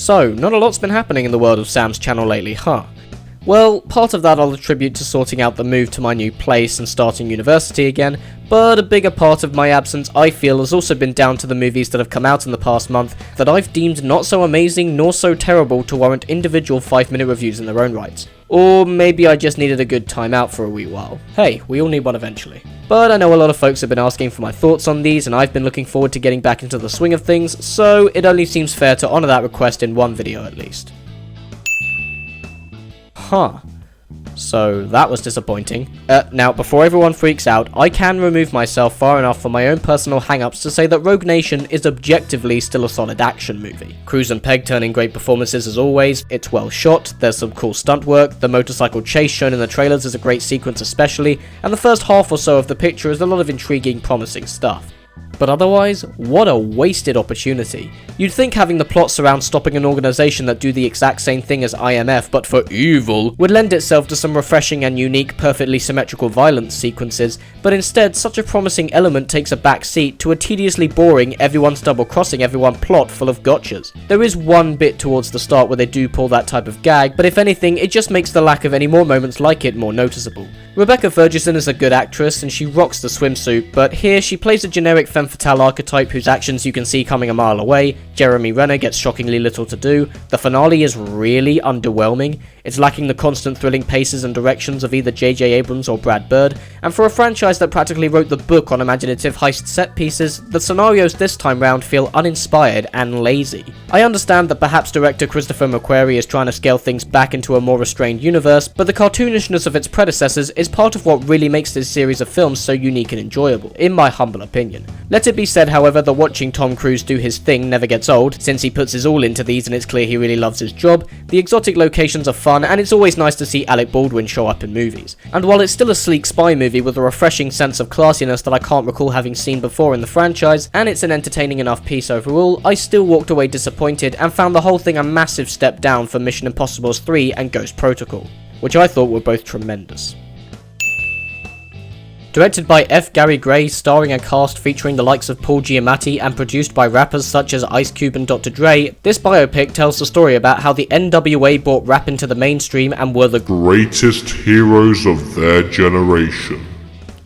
So, not a lot's been happening in the world of Sam's channel lately, huh? Well, part of that I'll attribute to sorting out the move to my new place and starting university again, but a bigger part of my absence I feel has also been down to the movies that have come out in the past month that I've deemed not so amazing nor so terrible to warrant individual 5-minute reviews in their own rights. Or maybe I just needed a good time out for a wee while. Hey, we all need one eventually. But I know a lot of folks have been asking for my thoughts on these, and I've been looking forward to getting back into the swing of things, so it only seems fair to honour that request in one video at least. Huh. So that was disappointing. Now, before everyone freaks out, I can remove myself far enough from my own personal hang-ups to say that Rogue Nation is objectively still a solid action movie. Cruz and Peg turn in great performances as always, it's well shot, there's some cool stunt work, the motorcycle chase shown in the trailers is a great sequence especially, and the first half or so of the picture is a lot of intriguing, promising stuff. But otherwise, what a wasted opportunity. You'd think having the plot surround stopping an organisation that do the exact same thing as IMF but for evil would lend itself to some refreshing and unique, perfectly symmetrical violence sequences, but instead such a promising element takes a back seat to a tediously boring everyone's double-crossing everyone plot full of gotchas. There is one bit towards the start where they do pull that type of gag, but if anything it just makes the lack of any more moments like it more noticeable. Rebecca Ferguson is a good actress and she rocks the swimsuit, but here she plays a generic femme fatale archetype whose actions you can see coming a mile away. Jeremy Renner gets shockingly little to do. The finale is really underwhelming. It's lacking the constant thrilling paces and directions of either J.J. Abrams or Brad Bird, and for a franchise that practically wrote the book on imaginative heist set pieces, the scenarios this time round feel uninspired and lazy. I understand that perhaps director Christopher McQuarrie is trying to scale things back into a more restrained universe, but the cartoonishness of its predecessors is part of what really makes this series of films so unique and enjoyable, in my humble opinion. Let it be said, however, that watching Tom Cruise do his thing never gets old, since he puts his all into these and it's clear he really loves his job. The exotic locations are fun, and it's always nice to see Alec Baldwin show up in movies. And while it's still a sleek spy movie with a refreshing sense of classiness that I can't recall having seen before in the franchise, and it's an entertaining enough piece overall, I still walked away disappointed and found the whole thing a massive step down from Mission Impossible 3 and Ghost Protocol, which I thought were both tremendous. Directed by F. Gary Gray, starring a cast featuring the likes of Paul Giamatti and produced by rappers such as Ice Cube and Dr. Dre, this biopic tells the story about how the NWA brought rap into the mainstream and were the greatest heroes of their generation.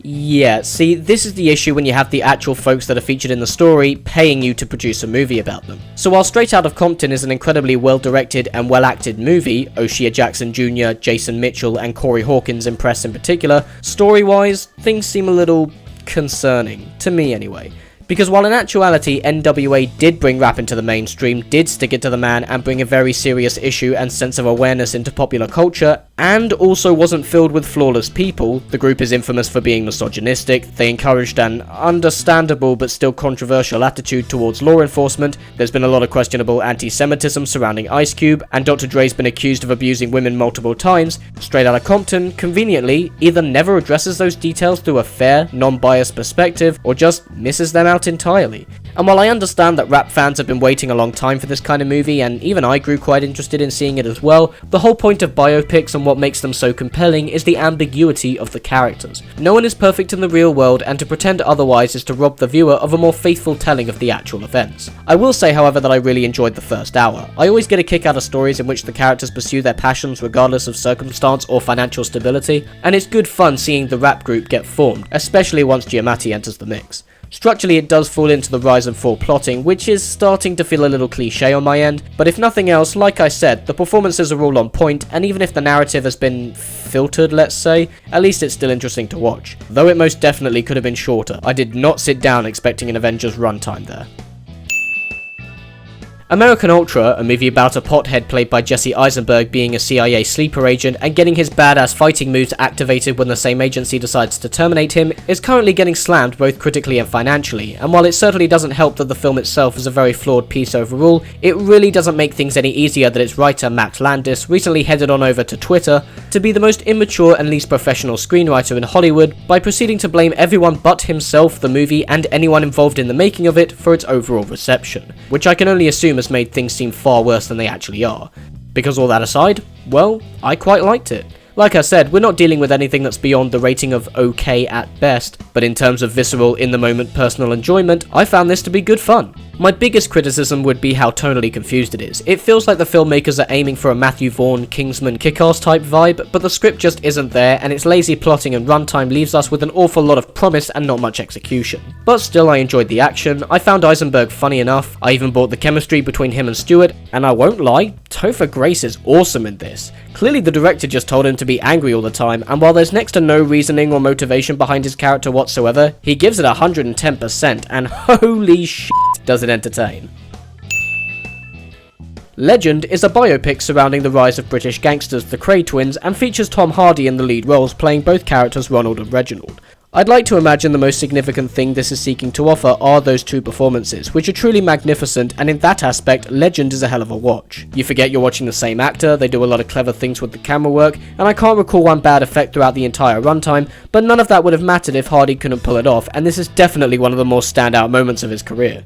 Yeah, see, this is the issue when you have the actual folks that are featured in the story paying you to produce a movie about them. So while Straight Outta Compton is an incredibly well-directed and well-acted movie, O'Shea Jackson Jr., Jason Mitchell and Corey Hawkins impress in particular, story-wise, things seem a little concerning, to me anyway. Because while in actuality NWA did bring rap into the mainstream, did stick it to the man and bring a very serious issue and sense of awareness into popular culture, and also wasn't filled with flawless people, the group is infamous for being misogynistic, they encouraged an understandable but still controversial attitude towards law enforcement, there's been a lot of questionable anti-Semitism surrounding Ice Cube, and Dr. Dre's been accused of abusing women multiple times, Straight Outta Compton, conveniently, either never addresses those details through a fair, non-biased perspective, or just misses them out entirely. And while I understand that rap fans have been waiting a long time for this kind of movie, and even I grew quite interested in seeing it as well, the whole point of biopics and what makes them so compelling is the ambiguity of the characters. No one is perfect in the real world, and to pretend otherwise is to rob the viewer of a more faithful telling of the actual events. I will say, however, that I really enjoyed the first hour. I always get a kick out of stories in which the characters pursue their passions regardless of circumstance or financial stability, and it's good fun seeing the rap group get formed, especially once Giamatti enters the mix. Structurally it does fall into the rise and fall plotting, which is starting to feel a little cliche on my end, but if nothing else, like I said, the performances are all on point, and even if the narrative has been filtered, let's say, at least it's still interesting to watch. Though it most definitely could have been shorter. I did not sit down expecting an Avengers runtime there. American Ultra, a movie about a pothead played by Jesse Eisenberg being a CIA sleeper agent and getting his badass fighting moves activated when the same agency decides to terminate him, is currently getting slammed both critically and financially, and while it certainly doesn't help that the film itself is a very flawed piece overall, it really doesn't make things any easier that its writer Matt Landis recently headed on over to Twitter to be the most immature and least professional screenwriter in Hollywood by proceeding to blame everyone but himself, the movie, and anyone involved in the making of it for its overall reception, which I can only assume has made things seem far worse than they actually are. Because all that aside, well, I quite liked it. Like I said, we're not dealing with anything that's beyond the rating of okay at best, but in terms of visceral, in-the-moment personal enjoyment, I found this to be good fun. My biggest criticism would be how tonally confused it is. It feels like the filmmakers are aiming for a Matthew Vaughn, Kingsman Kick-Ass type vibe, but the script just isn't there, and its lazy plotting and runtime leaves us with an awful lot of promise and not much execution. But still, I enjoyed the action, I found Eisenberg funny enough, I even bought the chemistry between him and Stewart, and I won't lie, Topher Grace is awesome in this. Clearly the director just told him to be angry all the time, and while there's next to no reasoning or motivation behind his character whatsoever, he gives it 110%, and holy shit does it entertain. Legend is a biopic surrounding the rise of British gangsters, the Kray twins, and features Tom Hardy in the lead roles playing both characters Ronald and Reginald. I'd like to imagine the most significant thing this is seeking to offer are those two performances, which are truly magnificent, and in that aspect, Legend is a hell of a watch. You forget you're watching the same actor, they do a lot of clever things with the camera work, and I can't recall one bad effect throughout the entire runtime, but none of that would have mattered if Hardy couldn't pull it off, and this is definitely one of the more standout moments of his career.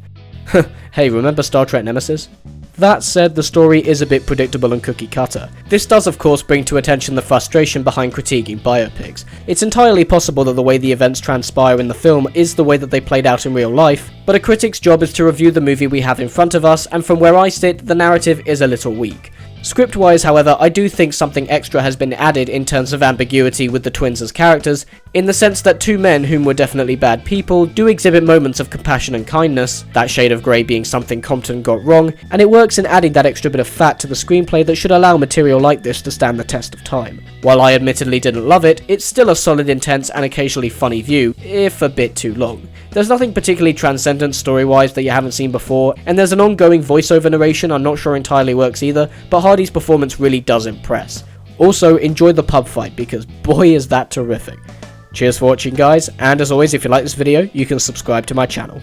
Hey, remember Star Trek Nemesis? That said, the story is a bit predictable and cookie cutter. This does of course bring to attention the frustration behind critiquing biopics. It's entirely possible that the way the events transpire in the film is the way that they played out in real life, but a critic's job is to review the movie we have in front of us, and from where I sit, the narrative is a little weak. Script-wise, however, I do think something extra has been added in terms of ambiguity with the twins as characters, in the sense that two men whom were definitely bad people do exhibit moments of compassion and kindness, that shade of grey being something Compton got wrong, and it works in adding that extra bit of fat to the screenplay that should allow material like this to stand the test of time. While I admittedly didn't love it, it's still a solid, intense, and occasionally funny view, if a bit too long. There's nothing particularly transcendent story-wise that you haven't seen before, and there's an ongoing voiceover narration I'm not sure entirely works either, but Hardy's performance really does impress. Also, enjoy the pub fight, because boy is that terrific. Cheers for watching guys, and as always if you like this video, you can subscribe to my channel.